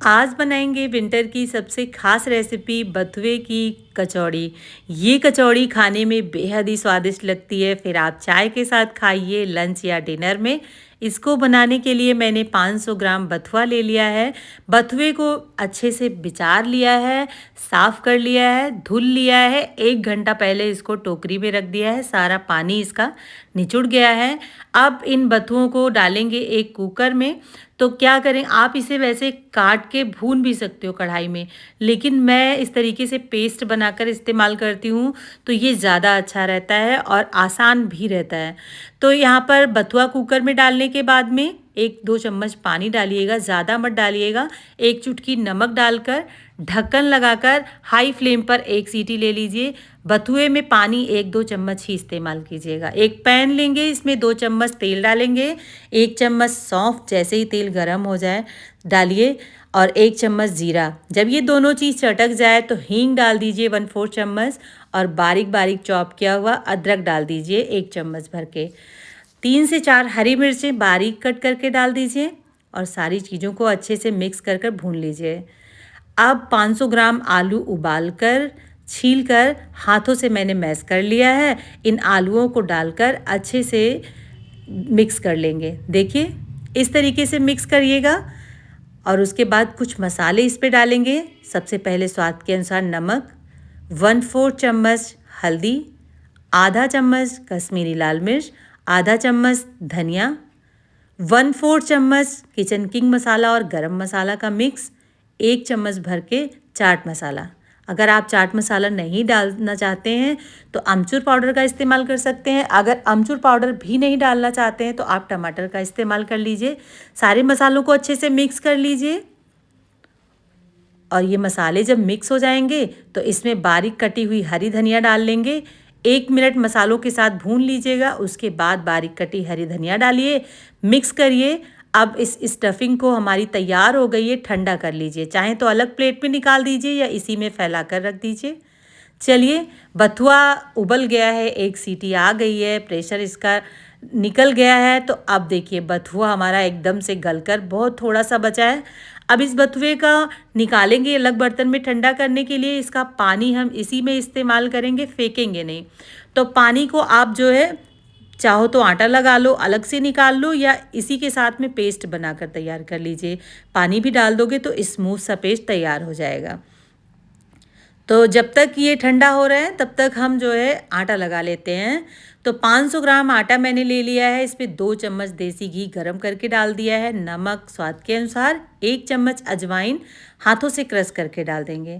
आज बनाएंगे विंटर की सबसे ख़ास रेसिपी बथुए की कचौड़ी। ये कचौड़ी खाने में बेहद ही स्वादिष्ट लगती है। फिर आप चाय के साथ खाइए, लंच या डिनर में। इसको बनाने के लिए मैंने 500 ग्राम बथुआ ले लिया है। बथुए को अच्छे से बिचार लिया है, साफ़ कर लिया है, धुल लिया है। 1 घंटा पहले इसको टोकरी में रख दिया है, सारा पानी इसका निचुड़ गया है। अब इन बथुओं को डालेंगे एक कुकर में। तो क्या करें, आप इसे वैसे काट के भून भी सकते हो कढ़ाई में, लेकिन मैं इस तरीके से पेस्ट बनाकर इस्तेमाल करती हूँ, तो ये ज़्यादा अच्छा रहता है और आसान भी रहता है। तो यहाँ पर बथुआ कुकर में डालने के बाद में 1-2 चम्मच पानी डालिएगा, ज़्यादा मत डालिएगा। 1 चुटकी नमक डालकर ढक्कन लगाकर हाई फ्लेम पर 1 सीटी ले लीजिए। बथुए में पानी 1-2 चम्मच ही इस्तेमाल कीजिएगा। एक पैन लेंगे, इसमें 2 चम्मच तेल डालेंगे, 1 चम्मच सौंफ, जैसे ही तेल गर्म हो जाए डालिए, और 1 चम्मच जीरा। जब ये दोनों चीज़ चटक जाए तो हींग डाल दीजिए 1/4 चम्मच, और बारीक बारीक चॉप किया हुआ अदरक डाल दीजिए 1 चम्मच भर के। 3 से 4 हरी मिर्चें बारीक कट करके डाल दीजिए और सारी चीज़ों को अच्छे से मिक्स कर कर भून लीजिए। अब 500 ग्राम आलू उबालकर छीलकर हाथों से मैंने मैश कर लिया है। इन आलूओं को डालकर अच्छे से मिक्स कर लेंगे। देखिए, इस तरीके से मिक्स करिएगा। और उसके बाद कुछ मसाले इस पे डालेंगे। सबसे पहले स्वाद के अनुसार नमक, 1/4 चम्मच हल्दी, आधा चम्मच कश्मीरी लाल मिर्च, आधा चम्मच धनिया, 1/4 चम्मच किचन किंग मसाला और गरम मसाला का मिक्स, 1 चम्मच भर के चाट मसाला। अगर आप चाट मसाला नहीं डालना चाहते हैं तो अमचूर पाउडर का इस्तेमाल कर सकते हैं। अगर अमचूर पाउडर भी नहीं डालना चाहते हैं तो आप टमाटर का इस्तेमाल कर लीजिए। सारे मसालों को अच्छे से मिक्स कर लीजिए। और ये मसाले जब मिक्स हो जाएंगे तो इसमें बारीक कटी हुई हरी धनिया डाल लेंगे। 1 मिनट मसालों के साथ भून लीजिएगा, उसके बाद बारीक कटी हरी धनिया डालिए, मिक्स करिए। अब इस स्टफिंग को हमारी तैयार हो गई है, ठंडा कर लीजिए। चाहे तो अलग प्लेट में निकाल दीजिए या इसी में फैला कर रख दीजिए। चलिए, बथुआ उबल गया है, 1 सीटी आ गई है, प्रेशर इसका निकल गया है। तो अब देखिए, बथुआ हमारा एकदम से गलकर बहुत थोड़ा सा बचा है। अब इस बथुए का निकालेंगे अलग बर्तन में ठंडा करने के लिए। इसका पानी हम इसी में इस्तेमाल करेंगे, फेंकेंगे नहीं। तो पानी को आप जो है, चाहो तो आटा लगा लो, अलग से निकाल लो, या इसी के साथ में पेस्ट बनाकर तैयार कर लीजिए। पानी भी डाल दोगे तो स्मूथ सा पेस्ट तैयार हो जाएगा। तो जब तक ये ठंडा हो रहा है तब तक हम जो है आटा लगा लेते हैं। तो 500 ग्राम आटा मैंने ले लिया है। इस पे 2 चम्मच देसी घी गरम करके डाल दिया है, नमक स्वाद के अनुसार, 1 चम्मच अजवाइन हाथों से क्रश करके डाल देंगे।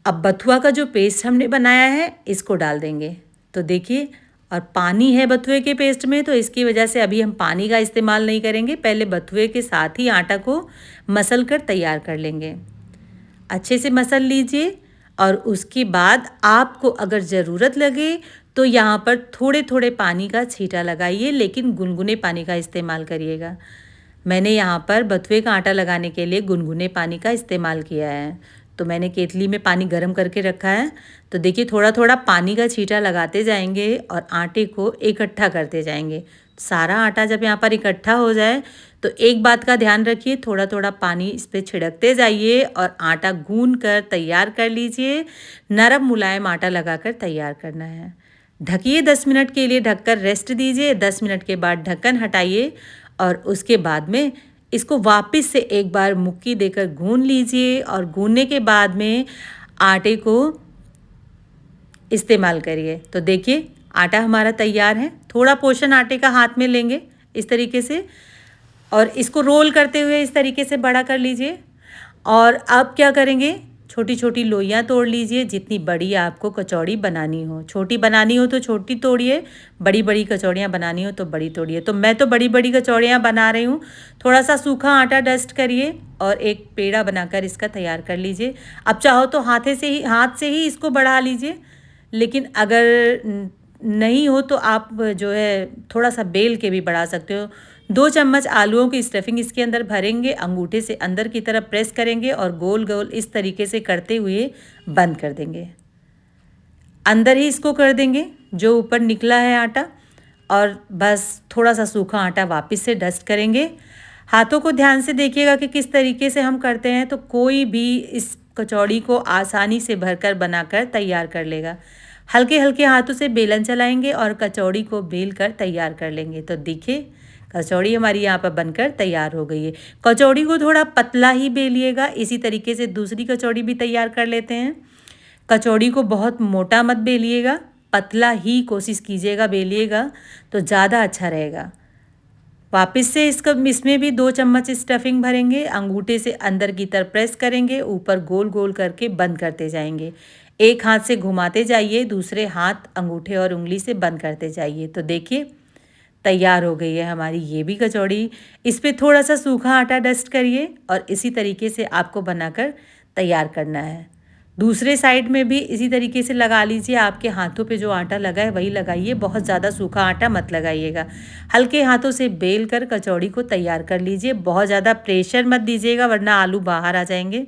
अब बथुआ का जो पेस्ट हमने बनाया है इसको डाल देंगे। तो देखिए, और पानी है बथुए के पेस्ट में, तो इसकी वजह से अभी हम पानी का इस्तेमाल नहीं करेंगे। पहले बथुए के साथ ही आटा को मसल कर तैयार कर लेंगे। अच्छे से मसल लीजिए, और उसके बाद आपको अगर ज़रूरत लगे तो यहाँ पर थोड़े थोड़े पानी का छींटा लगाइए, लेकिन गुनगुने पानी का इस्तेमाल करिएगा। मैंने यहाँ पर बथुए का आटा लगाने के लिए गुनगुने पानी का इस्तेमाल किया है। तो मैंने केतली में पानी गर्म करके रखा है। तो देखिए, थोड़ा थोड़ा पानी का छींटा लगाते जाएंगे और आटे को इकट्ठा करते जाएंगे। सारा आटा जब यहाँ पर इकट्ठा हो जाए तो एक बात का ध्यान रखिए, थोड़ा थोड़ा पानी इस पर छिड़कते जाइए और आटा गूंद कर तैयार कर लीजिए। नरम मुलायम आटा लगाकर तैयार करना है। ढकिए 10 मिनट के लिए, ढककर रेस्ट दीजिए। 10 मिनट के बाद ढक्कन हटाइए और उसके बाद में इसको वापस से एक बार मुक्की देकर गूंद लीजिए, और गूंदने के बाद में आटे को इस्तेमाल करिए। तो देखिए, आटा हमारा तैयार है। थोड़ा पोर्शन आटे का हाथ में लेंगे इस तरीके से, और इसको रोल करते हुए इस तरीके से बड़ा कर लीजिए। और अब क्या करेंगे, छोटी छोटी लोइयाँ तोड़ लीजिए। जितनी बड़ी आपको कचौड़ी बनानी हो, छोटी बनानी हो तो छोटी तोड़िए, बड़ी बड़ी कचौड़ियाँ बनानी हो तो बड़ी तोड़िए। तो मैं तो बड़ी बड़ी कचौड़ियाँ बना रही हूँ। थोड़ा सा सूखा आटा डस्ट करिए और एक पेड़ा बनाकर इसका तैयार कर लीजिए। अब चाहो तो हाथ से ही इसको बढ़ा लीजिए, लेकिन अगर नहीं हो तो आप जो है थोड़ा सा बेल के भी बढ़ा सकते हो। 2 चम्मच आलूओं की स्टफिंग इसके अंदर भरेंगे, अंगूठे से अंदर की तरफ प्रेस करेंगे और गोल गोल इस तरीके से करते हुए बंद कर देंगे। अंदर ही इसको कर देंगे जो ऊपर निकला है आटा, और बस थोड़ा सा सूखा आटा वापस से डस्ट करेंगे। हाथों को ध्यान से देखिएगा कि किस तरीके से हम करते हैं, तो कोई भी इस कचौड़ी को आसानी से भरकर बनाकर तैयार कर लेगा। हल्के हल्के हाथों से बेलन चलाएंगे और कचौड़ी को बेल कर तैयार कर लेंगे। तो देखिए कचौड़ी हमारी यहाँ पर बनकर तैयार हो गई है। कचौड़ी को थोड़ा पतला ही बेलिएगा। इसी तरीके से दूसरी कचौड़ी भी तैयार कर लेते हैं। कचौड़ी को बहुत मोटा मत बेलिएगा, पतला ही कोशिश कीजिएगा बेलिएगा, तो ज़्यादा अच्छा रहेगा। वापस से इसमें भी 2 चम्मच स्टफिंग भरेंगे, अंगूठे से अंदर की तरफ प्रेस करेंगे, ऊपर गोल गोल करके बंद करते जाएंगे। एक हाथ से घुमाते जाइए, दूसरे हाथ अंगूठे और उंगली से बंद करते जाइए। तो देखिए तैयार हो गई है हमारी ये भी कचौड़ी। इस पर थोड़ा सा सूखा आटा डस्ट करिए और इसी तरीके से आपको बनाकर तैयार करना है। दूसरे साइड में भी इसी तरीके से लगा लीजिए। आपके हाथों पे जो आटा लगा है वही लगाइए, बहुत ज़्यादा सूखा आटा मत लगाइएगा। हल्के हाथों से बेल कर कचौड़ी को तैयार कर लीजिए। बहुत ज़्यादा प्रेशर मत दीजिएगा वरना आलू बाहर आ जाएंगे।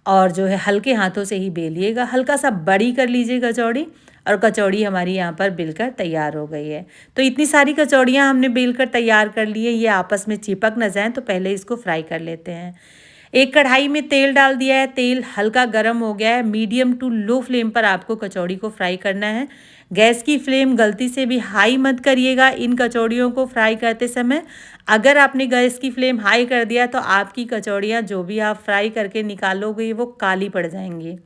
और जो है हल्के हाथों से ही बेलिएगा, हल्का सा बड़ी कर लीजिए कचौड़ी। और कचौड़ी हमारी यहाँ पर बेलकर तैयार हो गई है। तो इतनी सारी कचौड़ियाँ हमने बेलकर तैयार कर ली है। ये आपस में चिपक न जाएँ तो पहले इसको फ्राई कर लेते हैं। एक कढ़ाई में तेल डाल दिया है, तेल हल्का गर्म हो गया है। मीडियम टू लो फ्लेम पर आपको कचौड़ी को फ्राई करना है। गैस की फ्लेम गलती से भी हाई मत करिएगा इन कचौड़ियों को फ्राई करते समय। अगर आपने गैस की फ्लेम हाई कर दिया तो आपकी कचौड़ियाँ जो भी आप फ्राई करके निकालोगे वो काली पड़ जाएंगी।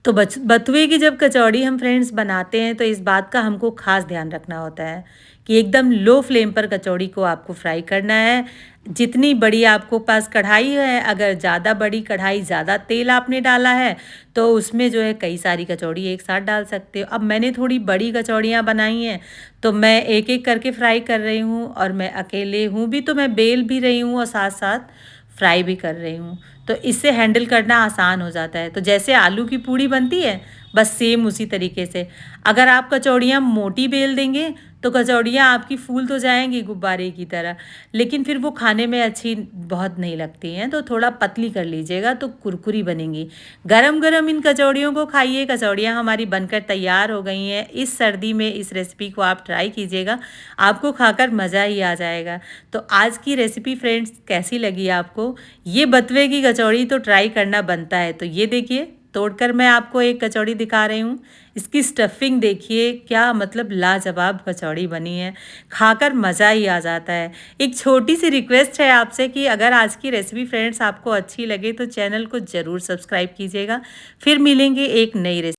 तो बथुए की जब कचौड़ी हम फ्रेंड्स बनाते हैं तो इस बात का हमको खास ध्यान रखना होता है कि एकदम लो फ्लेम पर कचौड़ी को आपको फ्राई करना है। जितनी बड़ी आपको पास कढ़ाई है, अगर ज़्यादा बड़ी कढ़ाई, ज़्यादा तेल आपने डाला है तो उसमें जो है कई सारी कचौड़ी एक साथ डाल सकते हो। अब मैंने थोड़ी बड़ी कचौड़ियाँ बनाई हैं तो मैं एक एक करके फ्राई कर रही हूँ, और मैं अकेले हूँ भी तो मैं बेल भी रही हूँ और साथ साथ फ्राई भी कर रही हूँ। तो इससे हैंडल करना आसान हो जाता है। तो जैसे आलू की पूड़ी बनती है बस सेम उसी तरीके से। अगर आप कचौड़ियाँ मोटी बेल देंगे तो कचौड़ियाँ आपकी फूल तो जाएंगी गुब्बारे की तरह, लेकिन फिर वो खाने में अच्छी बहुत नहीं लगती हैं। तो थोड़ा पतली कर लीजिएगा तो कुरकुरी बनेंगी। गरम गरम इन कचौड़ियों को खाइए। कचौड़ियाँ हमारी बनकर तैयार हो गई हैं। इस सर्दी में इस रेसिपी को आप ट्राई कीजिएगा, आपको खाकर मज़ा ही आ जाएगा। तो आज की रेसिपी फ्रेंड्स कैसी लगी आपको? ये बथुए की कचौड़ी तो ट्राई करना बनता है। तो ये देखिए तोड़कर मैं आपको एक कचौड़ी दिखा रही हूँ। इसकी स्टफिंग देखिए, क्या मतलब लाजवाब कचौड़ी बनी है, खाकर मज़ा ही आ जाता है। एक छोटी सी रिक्वेस्ट है आपसे कि अगर आज की रेसिपी फ्रेंड्स आपको अच्छी लगे तो चैनल को ज़रूर सब्सक्राइब कीजिएगा। फिर मिलेंगे एक नई रेसिपी।